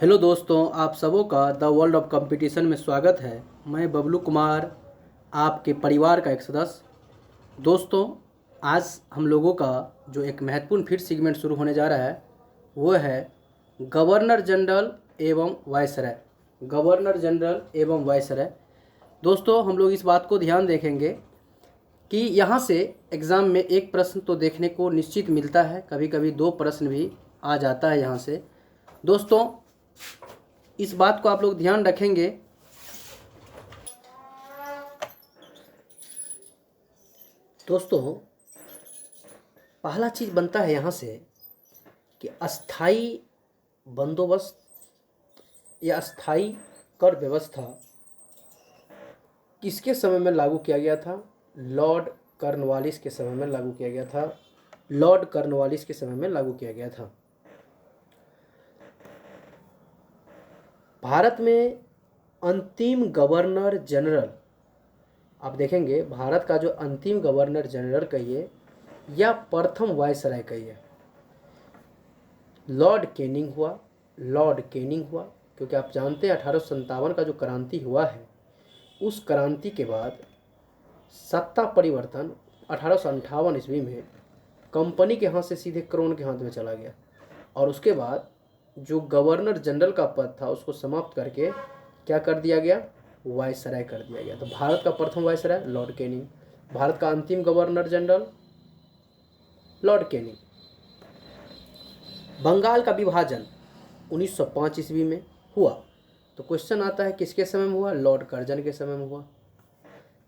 Hello दोस्तों, आप सबों का द वर्ल्ड ऑफ कंपटीशन में स्वागत है। मैं बबलू कुमार, आपके परिवार का एक सदस्य। दोस्तों, आज हम लोगों का जो एक महत्वपूर्ण फिर सेगमेंट शुरू होने जा रहा है वो है गवर्नर जनरल एवं वायसराय। गवर्नर जनरल एवं वायसराय। दोस्तों, हम लोग इस बात को ध्यान देखेंगे कि यहाँ से एग्ज़ाम में एक प्रश्न तो देखने को निश्चित मिलता है, कभी कभी दो प्रश्न भी आ जाता है यहाँ से। दोस्तों, इस बात को आप लोग ध्यान रखेंगे। दोस्तों, पहला चीज़ बनता है यहाँ से कि अस्थाई बंदोबस्त या अस्थाई कर व्यवस्था किसके समय में लागू किया गया था? लॉर्ड कॉर्नवालिस के समय में लागू किया गया था। लॉर्ड कॉर्नवालिस के समय में लागू किया गया था। भारत में अंतिम गवर्नर जनरल, आप देखेंगे भारत का जो अंतिम गवर्नर जनरल कहिए या प्रथम वायसराय कहिए, लॉर्ड कैनिंग हुआ। लॉर्ड कैनिंग हुआ क्योंकि आप जानते हैं 1857 का जो क्रांति हुआ है, उस क्रांति के बाद सत्ता परिवर्तन 1858 ईस्वी में कंपनी के हाथ से सीधे क्राउन के हाथ में चला गया और उसके बाद जो गवर्नर जनरल का पद था उसको समाप्त करके क्या कर दिया गया? वायसराय कर दिया गया। तो भारत का प्रथम वायसराय लॉर्ड कैनिंग, भारत का अंतिम governor general Lord Canning. Bengal का विभाजन 1905 ईस्वी में हुआ, तो क्वेश्चन आता है किसके समय में हुआ? लॉर्ड कर्जन के समय में हुआ।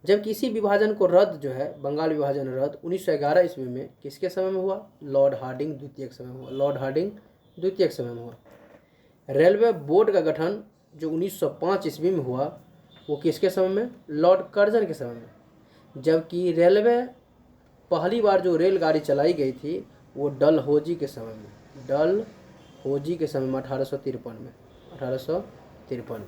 जबकि इसी विभाजन को रद्द जो है, बंगाल विभाजन रद्द 1911 ईस्वी में किसके समय में हुआ? लॉर्ड हार्डिंग द्वितीय के समय में हुआ। लॉर्ड हार्डिंग द्वितीय के समय में हुआ। रेलवे बोर्ड का गठन जो 1905 ईस्वी में हुआ वो किसके समय में? लॉर्ड कर्जन के समय में। जबकि रेलवे पहली बार जो रेलगाड़ी चलाई गई थी वो डलहौजी के समय में, डलहौजी के समय में 1853 में, 1853 में।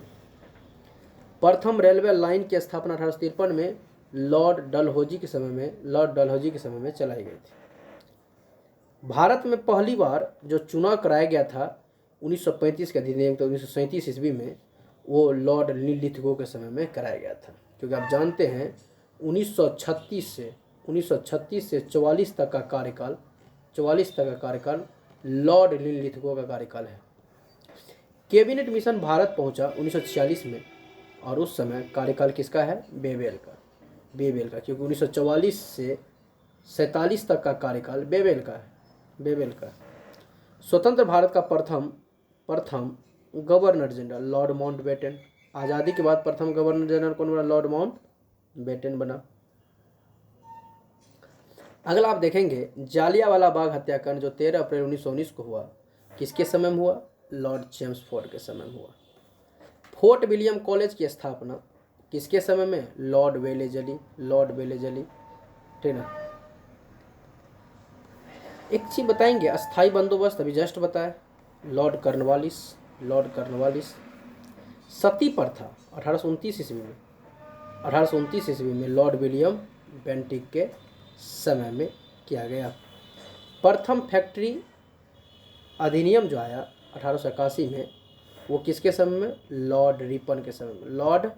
प्रथम रेलवे लाइन की स्थापना 1853 में लॉर्ड डलहौजी के समय में, लॉर्ड डलहौजी के समय में चलाई गई थी। भारत में पहली बार जो चुनाव कराया गया था 1935 के अधिनियम, तो 1937 ईस्वी में वो लॉर्ड लिथगो के समय में कराया गया था। क्योंकि आप जानते हैं 1936 से 44 तक का कार्यकाल, 44 तक का कार्यकाल लॉर्ड लिथगो का कार्यकाल है। कैबिनेट मिशन भारत पहुंचा 1946 में और उस समय कार्यकाल किसका है? बेवेल का, बेवेल का। क्योंकि 1944 से 47 तक का कार्यकाल बेवेल का है, बेवेल का। स्वतंत्र भारत का प्रथम गवर्नर जनरल लॉर्ड माउंटबेटन। आज़ादी के बाद प्रथम गवर्नर जनरल कौन बना? लॉर्ड माउंटबेटन बना। अगला आप देखेंगे जालियांवाला बाग हत्याकांड जो 13 अप्रैल 1919 को हुआ, किसके समय में हुआ? लॉर्ड चेम्सफोर्ड के समय में हुआ। फोर्ट विलियम कॉलेज की स्थापना किसके समय में? लॉर्ड वेलेजली, लॉर्ड वेलेजली, ठीक ना। एक चीज बताएंगे, अस्थाई बंदोबस्त अभी जस्ट बताया, लॉर्ड कॉर्नवालिस, लॉर्ड कॉर्नवालिस। सती प्रथा 1829 ईस्वी में, 1829 ईस्वी में लॉर्ड विलियम बेंटिक के समय में किया गया। प्रथम फैक्ट्री अधिनियम जो आया 1881 में वो किसके समय में? लॉर्ड रिपन के समय में, लॉर्ड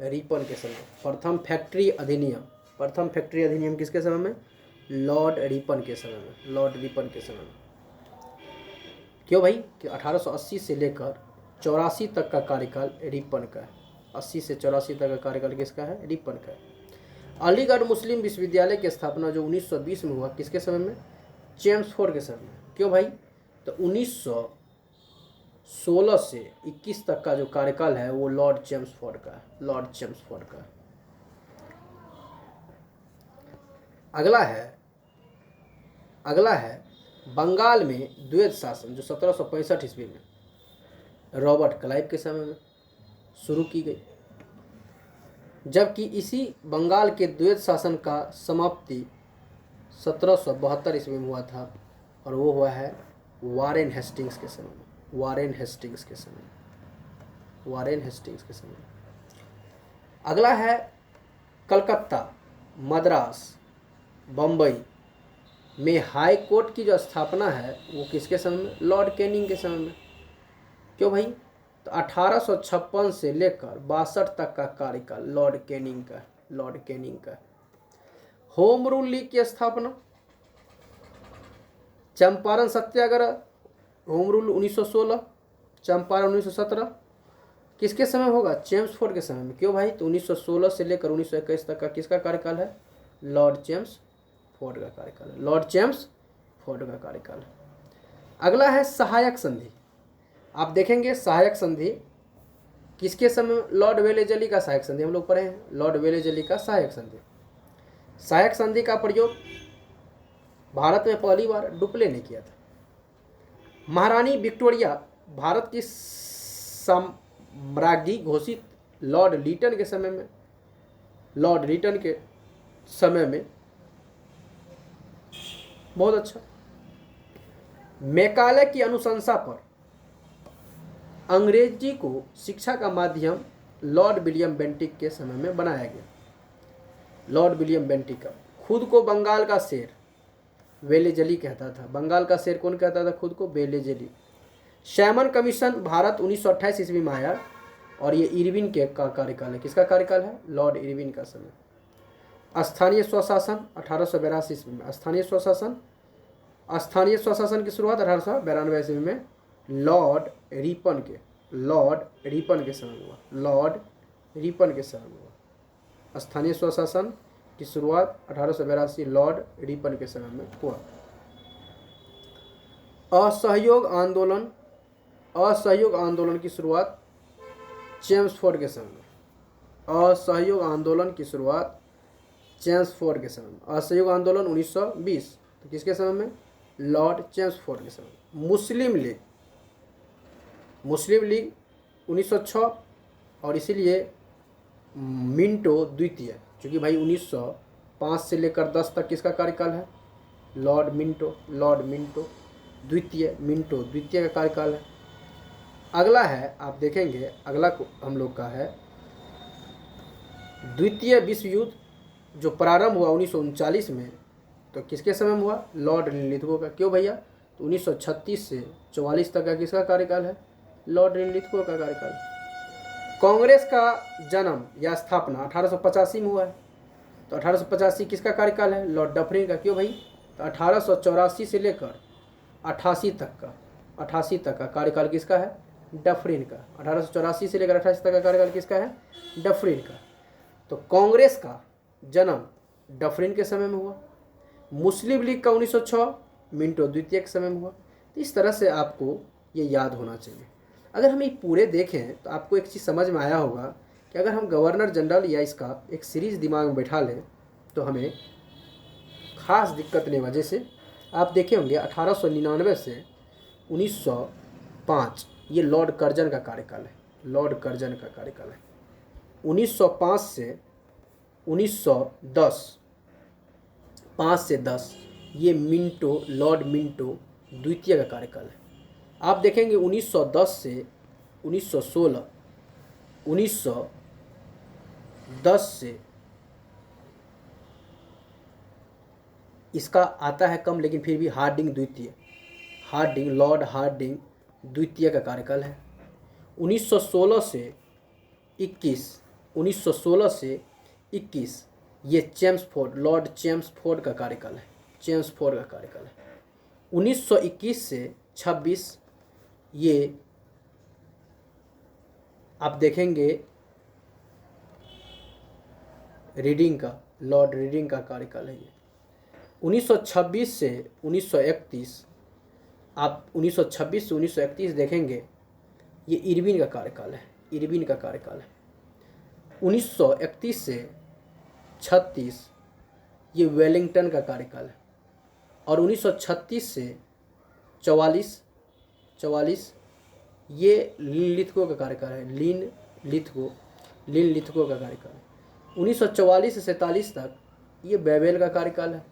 रिपन के समय। प्रथम फैक्ट्री अधिनियम, प्रथम फैक्ट्री अधिनियम किसके समय में? लॉर्ड रिपन के समय में, लॉर्ड रिपन के समय में। क्यों भाई? कि 1880 से लेकर 84 तक का कार्यकाल रिपन का है। 80 से 84 तक का कार्यकाल किसका है? रिपन का है। अलीगढ़ मुस्लिम विश्वविद्यालय की स्थापना जो 1920 में हुआ, किसके समय में? चेम्सफोर्ड के समय में। क्यों भाई? तो 1916 से 21 तक का जो कार्यकाल है वो लॉर्ड चेम्सफोर्ड का है, लॉर्ड चेम्सफोर्ड का। अगला है बंगाल में द्वैध शासन जो 1765 ईस्वी में रॉबर्ट क्लाइव के समय में शुरू की गई। जबकि इसी बंगाल के द्वैध शासन का समाप्ति 1772 ईस्वी में हुआ था और वो हुआ है वारेन हेस्टिंग्स के समय में, वारेन हेस्टिंग्स के समय, वारेन हेस्टिंग्स के समय। अगला है कलकत्ता, मद्रास, बम्बई में हाई कोर्ट की जो स्थापना है वो किसके समय में? लॉर्ड कैनिंग के समय में। क्यों भाई? तो 1856 से लेकर 62 तक का कार्यकाल लॉर्ड कैनिंग का, लॉर्ड कैनिंग का। होम रूल लीग की स्थापना, चंपारण सत्याग्रह, होम रूल 1916, चंपारण 1917 किसके समय होगा? चेम्सफोर्ड के समय में। क्यों भाई? तो 1916 से लेकर 1921 तक का किसका कार्यकाल है? लॉर्ड चेम्सफोर्ड का कार्यकाल है, लॉर्ड चेम्सफोर्ड का कार्यकाल है। अगला है सहायक संधि। आप देखेंगे सहायक संधि किसके समय? लॉर्ड वेलेजली का सहायक संधि हम लोग पढ़े हैं, लॉर्ड वेलेजली का सहायक संधि। सहायक संधि का प्रयोग भारत में पहली बार डुप्ले ने किया था। महारानी विक्टोरिया भारत की साम्राज्ञी घोषित लॉर्ड लीटन के समय में, लॉर्ड लीटन के समय में। बहुत अच्छा। मैकाले की अनुशंसा पर अंग्रेजी को शिक्षा का माध्यम लॉर्ड विलियम बेंटिक के समय में बनाया गया। लॉर्ड विलियम बेंटिक का खुद को बंगाल का शेर वेलेजली कहता था। बंगाल का शेर कौन कहता था खुद को? वेलेजली। सैमन कमीशन भारत 1928 ईस्वी में आया और ये इरविन के का कार्यकाल है। किसका कार्यकाल है? लॉर्ड इरविन का समय। स्थानीय स्वशासन 1882 ईस्वी में। स्थानीय स्वशासन की शुरुआत 1892 ईस्वी में लॉर्ड रिपन के समय हुआ। लॉर्ड रिपन के समय हुआ। स्थानीय स्वशासन की शुरुआत 1882 लॉर्ड रिपन के समय में हुआ। असहयोग आंदोलन की शुरुआत चेम्सफोर्ड के समय में। असहयोग आंदोलन की शुरुआत चेम्सफोर्ड के समय में। असहयोग आंदोलन 1920 तो किसके समय में? लॉर्ड चेम्सफोर्ड के समय में। मुस्लिम लीग 1906 और इसीलिए मिंटो द्वितीय, क्योंकि भाई 1905 से लेकर 10 तक किसका कार्यकाल है? लॉर्ड मिंटो द्वितीय का कार्यकाल है। अगला है, आप देखेंगे अगला को हम लोग का है द्वितीय विश्व युद्ध जो प्रारंभ हुआ 1939 में। तो किसके समय में हुआ? लॉर्ड लिथगो का। क्यों भैया? तो 1936 से 44 तक का किसका कार्यकाल है? लॉर्ड लिथगो का कार्यकाल। कांग्रेस का जन्म या स्थापना 1885 में हुआ है। तो 1885 किसका कार्यकाल है? लॉर्ड डफरिन का। क्यों भाई? तो 1884 से लेकर 88 तक का कार्यकाल किसका है? डफरिन का। 1884 से लेकर 88 तक का कार्यकाल किसका है? डफरिन का। तो कांग्रेस का जन्म डफरिन के समय में हुआ। मुस्लिम लीग का 1906 मिंटो द्वितीय के समय में हुआ। तो इस तरह से आपको ये याद होना चाहिए। अगर हम ये पूरे देखें तो आपको एक चीज़ समझ में आया होगा कि अगर हम गवर्नर जनरल या इसका एक सीरीज़ दिमाग में बैठा लें तो हमें खास दिक्कत नहीं। वजह से आप देखे होंगे 1899 से 1905 ये लॉर्ड कर्जन का कार्यकाल है। लॉर्ड कर्जन का कार्यकाल है। 1905 से 1910 5 से 10 ये लॉर्ड मिंटो द्वितीय का कार्यकाल है। आप देखेंगे 1910 से 1916 1910 से इसका आता है कम, लेकिन फिर भी लॉर्ड हार्डिंग द्वितीय का कार्यकाल है। 1916 से 21 ये लॉर्ड चेम्सफोर्ड का कार्यकाल है। 1921 से 26 ये आप देखेंगे लॉर्ड रीडिंग का कार्यकाल है। ये 1926 से 1931 आप 1926 से 1931 देखेंगे ये इरविन का कार्यकाल है। 1931 से 36 ये वेलिंगटन का कार्यकाल है। और 1936 से 44 ये लिथगो का कार्यकाल है। लिथगो का कार्यकाल है। 1944 से 47 तक ये बेबेल का कार्यकाल है।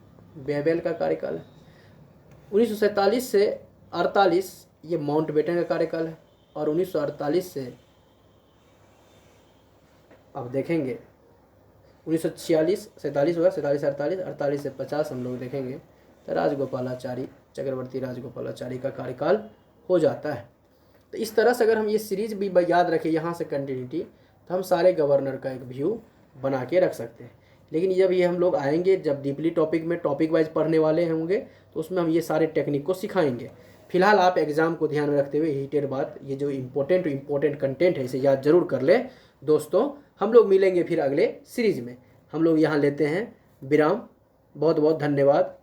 1947 से 48 ये माउंटबेटन का कार्यकाल है। और 1948 से आप देखेंगे 1946 47 हुआ, 47 से 48 से 50 हम लोग देखेंगे तो चक्रवर्ती राजगोपालाचारी का कार्यकाल हो जाता है। तो तो इस तरह से अगर हम ये सीरीज भी याद रखें यहाँ से कंटिन्यूटी, तो हम सारे गवर्नर का एक व्यू बना के रख सकते हैं। लेकिन जब ये हम लोग आएंगे, जब डीपली टॉपिक में टॉपिक वाइज पढ़ने वाले होंगे, तो उसमें हम ये सारे टेक्निक को सिखाएंगे। फिलहाल आप एग्जाम को ध्यान में रखते हुए हीटेड बात, ये जो इम्पोर्टेंट कंटेंट है इसे याद जरूर कर ले दोस्तों। हम लोग मिलेंगे फिर अगले सीरीज में। हम लोग यहाँ लेते हैं विराम। बहुत बहुत धन्यवाद।